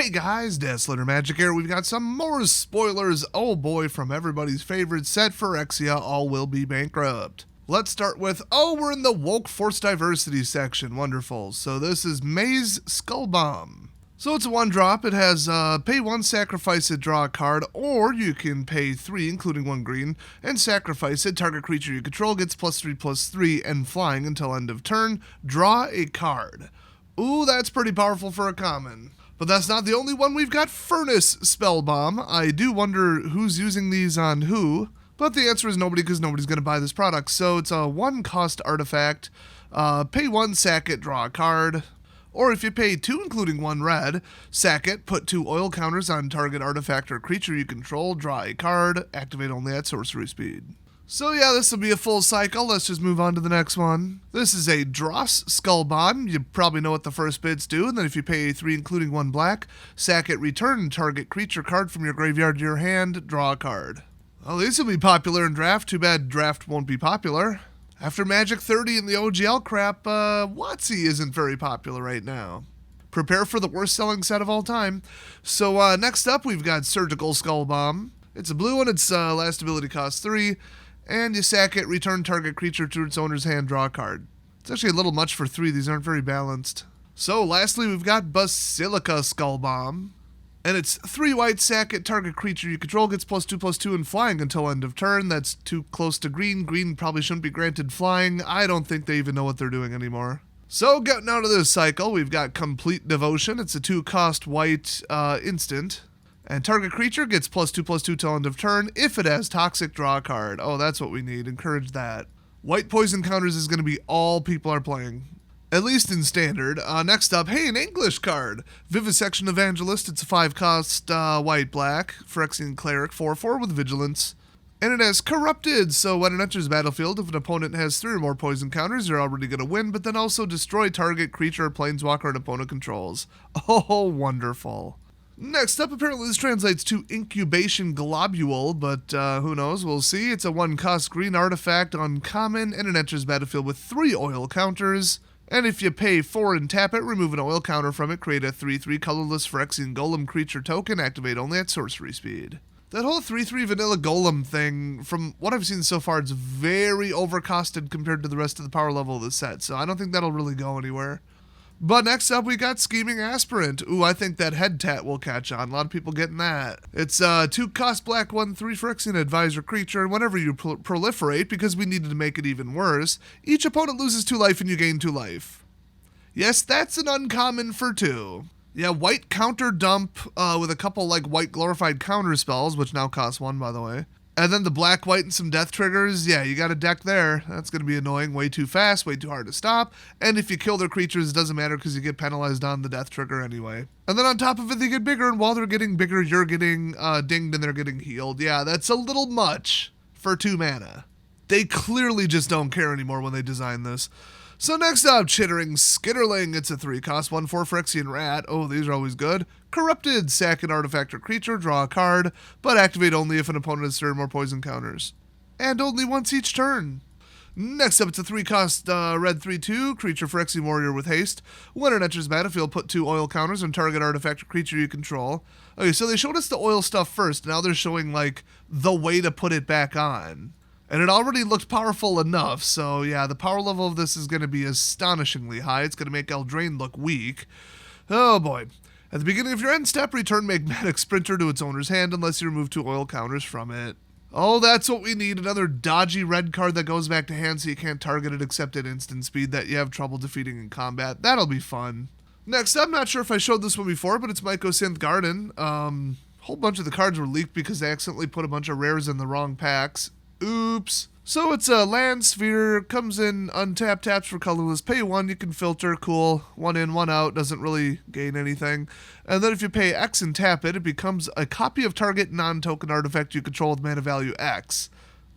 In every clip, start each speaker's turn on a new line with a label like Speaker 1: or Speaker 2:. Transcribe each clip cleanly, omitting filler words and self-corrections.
Speaker 1: Hey guys, Dazzler Magic here. We've got some more spoilers, oh boy, from everybody's favorite set, Phyrexia, All Will Be Bankrupt. Let's start with, we're in the Woke Force Diversity section. Wonderful. So this is Maze Skull Bomb. So it's a 1-drop. It has pay 1, sacrifice it, draw a card, or you can pay 3, including 1 green, and sacrifice it. Target creature you control gets +3/+3 and flying until end of turn. Draw a card. Ooh, that's pretty powerful for a common. But that's not the only one. We've got Furnace Spell Bomb. I do wonder who's using these on who, but the answer is nobody because nobody's going to buy this product. So it's a 1-cost artifact. Pay 1, sack it, draw a card. Or if you pay 2, including 1 red, sack it, put 2 oil counters on target artifact or creature you control, draw a card, activate only at sorcery speed. So yeah, this will be a full cycle. Let's just move on to the next one. This is a Dross Skull Bomb. You probably know what the first bids do, and then if you pay 3, including 1 black, sack it, return target creature card from your graveyard to your hand, draw a card. Well, these will be popular in Draft. Too bad Draft won't be popular. After Magic 30 and the OGL crap, WOTC isn't very popular right now. Prepare for the worst selling set of all time. So next up, we've got Surgical Skull Bomb. It's a blue one. Its last ability costs 3. And you sack it, return target creature to its owner's hand, draw a card. It's actually a little much for 3. These aren't very balanced. So lastly, we've got Basilica Skull Bomb. And it's 3 white, sack it, target creature you control gets +2/+2 and flying until end of turn. That's too close to green. Green probably shouldn't be granted flying. I don't think they even know what they're doing anymore. So getting out of this cycle, we've got Complete Devotion. It's a 2-cost white instant. And target creature gets +2/+2 till end of turn. If it has toxic, draw a card. Oh, that's what we need. Encourage that. White poison counters is going to be all people are playing. At least in standard. Next up, hey, an English card. Vivisection Evangelist. It's a 5-cost white-black. Phyrexian Cleric 4/4 with Vigilance. And it has Corrupted, so when it enters the battlefield, if an opponent has 3 or more poison counters, you're already going to win, but then also destroy target creature or planeswalker an opponent controls. Oh, wonderful. Next up, apparently this translates to Incubation Globule, but who knows, we'll see. It's a 1-cost green artifact, uncommon, and it enters battlefield with 3 oil counters. And if you pay 4 and tap it, remove an oil counter from it, create a 3/3 colorless Phyrexian Golem creature token, activate only at sorcery speed. That whole 3/3 vanilla golem thing, from what I've seen so far, it's very overcosted compared to the rest of the power level of the set, so I don't think that'll really go anywhere. But next up, we got Scheming Aspirant. Ooh, I think that head tat will catch on. A lot of people getting that. It's 2-cost black 1/3 Phyrexian advisor creature. And whenever you proliferate, because we needed to make it even worse, each opponent loses 2 life and you gain 2 life. Yes, that's an uncommon for 2. Yeah, white counter dump with a couple like white glorified counter spells, which now cost 1, by the way. And then the black, white, and some death triggers. Yeah, you got a deck there. That's going to be annoying. Way too fast, way too hard to stop. And if you kill their creatures, it doesn't matter because you get penalized on the death trigger anyway. And then on top of it, they get bigger. And while they're getting bigger, you're getting dinged and they're getting healed. Yeah, that's a little much for 2 mana. They clearly just don't care anymore when they design this. So next up, Chittering Skitterling. It's a 3-cost 1/4 Phyrexian Rat. Oh, these are always good. Corrupted, sack an artifact or creature, draw a card, but activate only if an opponent has 3 or more poison counters. And only once each turn. Next up, it's a 3-cost red 3/2 creature Phyrexian Warrior with haste. When it enters battlefield, put 2 oil counters on target artifact or creature you control. Okay, so they showed us the oil stuff first. Now they're showing, like, the way to put it back on. And it already looked powerful enough, so yeah, the power level of this is going to be astonishingly high. It's going to make Eldraine look weak. Oh boy. At the beginning of your end step, return Magmatic Sprinter to its owner's hand unless you remove 2 oil counters from it. Oh, that's what we need. Another dodgy red card that goes back to hand so you can't target it except at instant speed that you have trouble defeating in combat. That'll be fun. Next, I'm not sure if I showed this one before, but it's Mycosynth Garden. Whole bunch of the cards were leaked because they accidentally put a bunch of rares in the wrong packs. Oops. So it's a land sphere, comes in untapped, taps for colorless, pay 1, you can filter, cool, 1 in, 1 out, doesn't really gain anything. And then if you pay X and tap it, it becomes a copy of target non-token artifact you control with mana value X.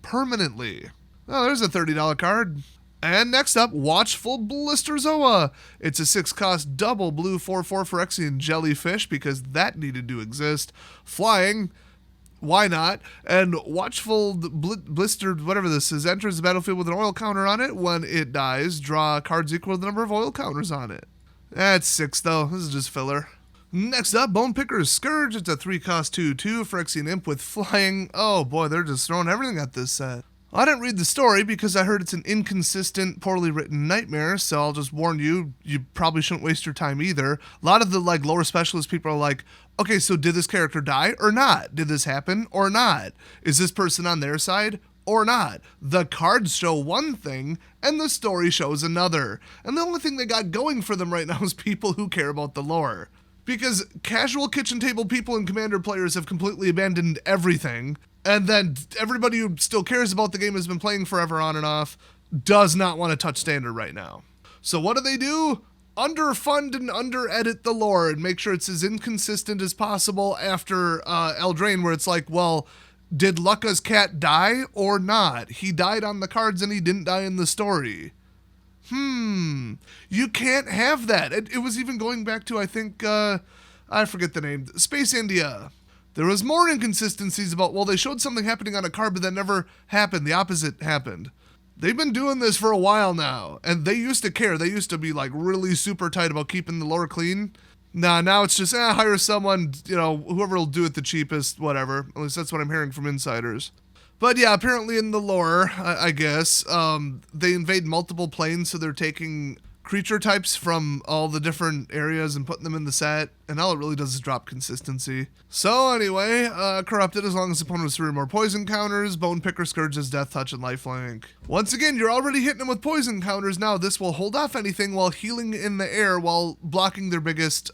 Speaker 1: Permanently. Oh, there's a $30 card. And next up, Watchful Blisterzoa. It's a 6-cost double blue 4/4 Phyrexian Jellyfish because that needed to exist. Flying. Why not? And Watchful Blistered, whatever this is, enters the battlefield with an oil counter on it. When it dies, draw cards equal to the number of oil counters on it. That's 6, though. This is just filler. Next up, Bone Picker's Scourge. It's a 3-cost 2/2 Phyrexian Imp with flying. Oh boy, they're just throwing everything at this set. I didn't read the story because I heard it's an inconsistent, poorly written nightmare, so I'll just warn you, you probably shouldn't waste your time either. A lot of the lower specialist people are like, okay, so did this character die or not? Did this happen or not? Is this person on their side or not? The cards show one thing and the story shows another. And the only thing they got going for them right now is people who care about the lore. Because casual kitchen table people and Commander players have completely abandoned everything, and then everybody who still cares about the game has been playing forever on and off, does not want to touch Standard right now. So what do? Underfund and under-edit the lore and make sure it's as inconsistent as possible after Eldraine, where it's like, well, did Lucca's cat die or not? He died on the cards and he didn't die in the story. You can't have that. It was even going back to, I think, I forget the name, Space India. There was more inconsistencies about, well, they showed something happening on a card, but that never happened. The opposite happened. They've been doing this for a while now, and they used to care. They used to be, really super tight about keeping the lore clean. Now it's just, hire someone, whoever will do it the cheapest, whatever. At least that's what I'm hearing from insiders. But yeah, apparently in the lore, I guess, they invade multiple planes, so they're taking creature types from all the different areas and putting them in the set, and all it really does is drop consistency. So anyway, Corrupted, as long as the opponent has 3 or more poison counters, Bone Picker, Scourges, Death Touch, and Lifelink. Once again, you're already hitting them with poison counters. Now this will hold off anything while healing in the air while blocking their biggest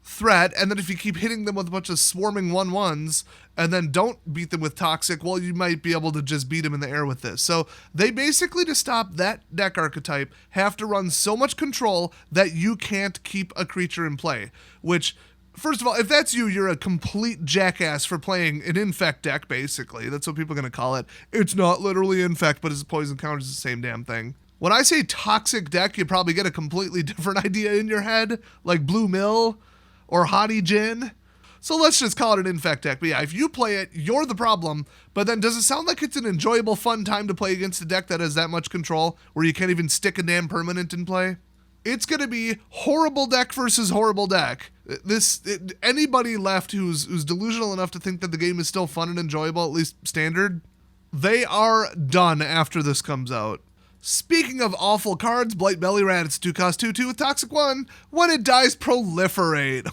Speaker 1: threat, and then if you keep hitting them with a bunch of swarming 1/1s and then don't beat them with Toxic, well, you might be able to just beat them in the air with this. So they basically, to stop that deck archetype, have to run so much control that you can't keep a creature in play, which, first of all, if that's you, you're a complete jackass for playing an Infect deck, basically. That's what people are going to call it. It's not literally Infect, but it's poison counters, the same damn thing. When I say Toxic deck, you probably get a completely different idea in your head, like Blue Mill or Hottie Jin. So let's just call it an Infect deck. But yeah, if you play it, you're the problem. But then does it sound like it's an enjoyable, fun time to play against a deck that has that much control, where you can't even stick a damn permanent in play? It's going to be horrible deck versus horrible deck. Anybody left who's delusional enough to think that the game is still fun and enjoyable, at least Standard, they are done after this comes out. Speaking of awful cards, Blight Belly Rat, it's 2-cost 2/2 with Toxic 1. When it dies, proliferate.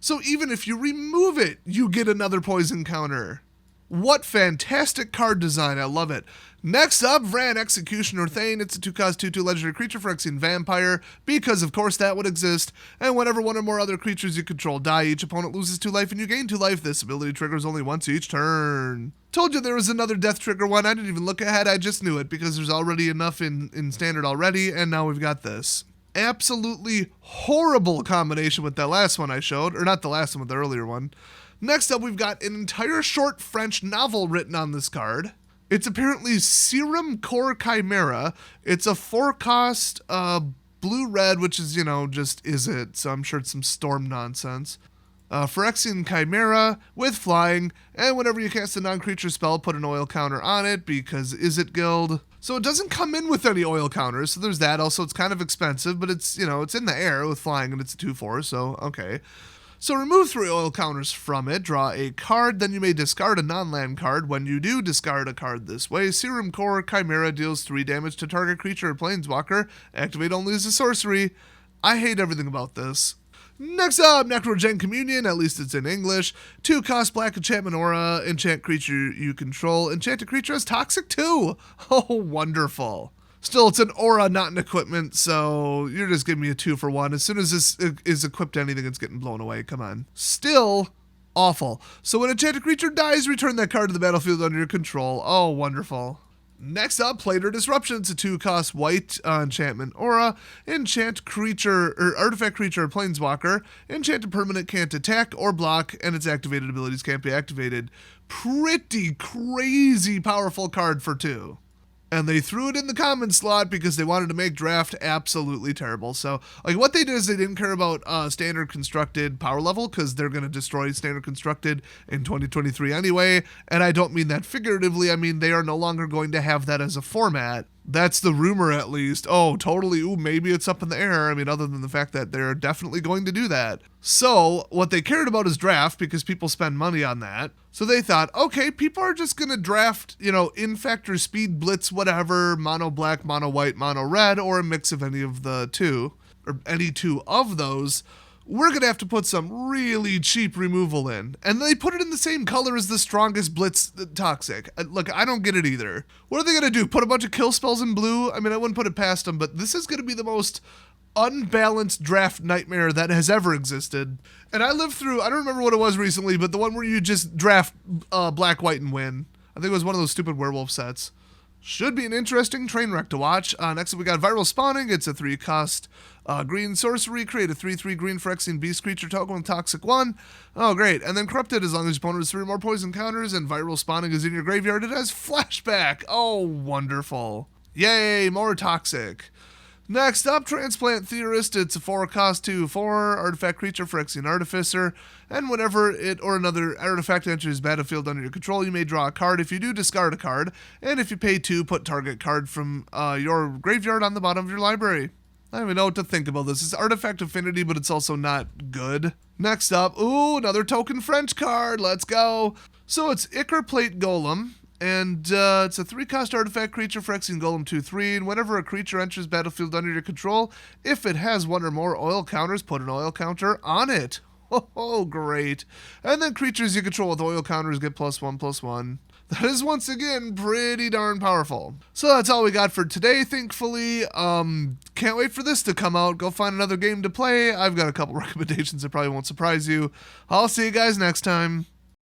Speaker 1: So even if you remove it, you get another poison counter. What fantastic card design, I love it. Next up, Vran Executioner Thane. It's a 2-cost 2/2 legendary creature, Phyrexian Vampire, because of course that would exist. And whenever one or more other creatures you control die, each opponent loses 2 life and you gain 2 life. This ability triggers only once each turn. Told you there was another death trigger one. I didn't even look ahead, I just knew it because there's already enough in Standard already, and now we've got this. Absolutely horrible combination with that last one I showed, or not the last one, but the earlier one. Next up, we've got an entire short French novel written on this card. It's apparently Serum Core Chimera. It's a 4-cost blue-red, which is, just is it. So I'm sure it's some Storm nonsense. Phyrexian Chimera with flying, and whenever you cast a non-creature spell, put an oil counter on it, because is it Guild? So it doesn't come in with any oil counters, so there's that. Also, it's kind of expensive, but it's, it's in the air with flying, and it's a 2/4, so okay. So remove 3 oil counters from it, draw a card, then you may discard a non-land card. When you do discard a card this way, Serum Core Chimera deals 3 damage to target creature or planeswalker. Activate only as a sorcery. I hate everything about this. Next up, Necrogen Communion, at least it's in English. 2-cost black enchantment aura, enchant creature you control. Enchant a creature as Toxic 2. Oh, wonderful. Still, it's an aura, not an equipment, so you're just giving me a 2-for-1. As soon as this is equipped to anything, it's getting blown away. Come on. Still awful. So when an enchanted creature dies, return that card to the battlefield under your control. Oh, wonderful. Next up, Planar Disruption. It's a 2-cost white enchantment aura. Enchant creature or artifact creature or planeswalker. Enchanted permanent can't attack or block, and its activated abilities can't be activated. Pretty crazy powerful card for 2. And they threw it in the common slot because they wanted to make draft absolutely terrible. So, what they did is they didn't care about standard constructed power level because they're going to destroy standard constructed in 2023 anyway. And I don't mean that figuratively. I mean they are no longer going to have that as a format. That's the rumor, at least. Oh, totally. Ooh, maybe it's up in the air. I mean, other than the fact that they're definitely going to do that. So, what they cared about is draft, because people spend money on that. So they thought, okay, people are just going to draft, Infect or Speed Blitz, whatever, mono black, mono white, mono red, or a mix of any of the two, or any two of those. We're going to have to put some really cheap removal in. And they put it in the same color as the strongest Blitz Toxic. Look, I don't get it either. What are they going to do? Put a bunch of kill spells in blue? I mean, I wouldn't put it past them, but this is going to be the most unbalanced draft nightmare that has ever existed. And I lived through, I don't remember what it was recently, but the one where you just draft black, white, and win. I think it was one of those stupid werewolf sets. Should be an interesting train wreck to watch. Next up we got Viral Spawning. It's a 3-cost green sorcery. Create a 3/3 green Phyrexian beast creature token with Toxic 1. Oh, great. And then Corrupted, as long as your opponent has 3 more poison counters and Viral Spawning is in your graveyard, it has Flashback. Oh, wonderful. Yay, more Toxic. Next up, Transplant Theorist. It's a 4-cost 2/4 artifact creature, Phyrexian Artificer, and whenever it or another artifact enters battlefield under your control, you may draw a card. If you do, discard a card, and if you pay 2, put target card from your graveyard on the bottom of your library. I don't even know what to think about this. It's Artifact Affinity, but it's also not good. Next up, ooh, another token French card. Let's go. So it's Ichor Plate Golem. And it's a 3-cost artifact creature, Phyrexian Golem 2/3, and whenever a creature enters battlefield under your control, if it has 1 or more oil counters, put an oil counter on it. Oh, great. And then creatures you control with oil counters get +1/+1. That is, once again, pretty darn powerful. So that's all we got for today, thankfully. Can't wait for this to come out. Go find another game to play. I've got a couple recommendations that probably won't surprise you. I'll see you guys next time.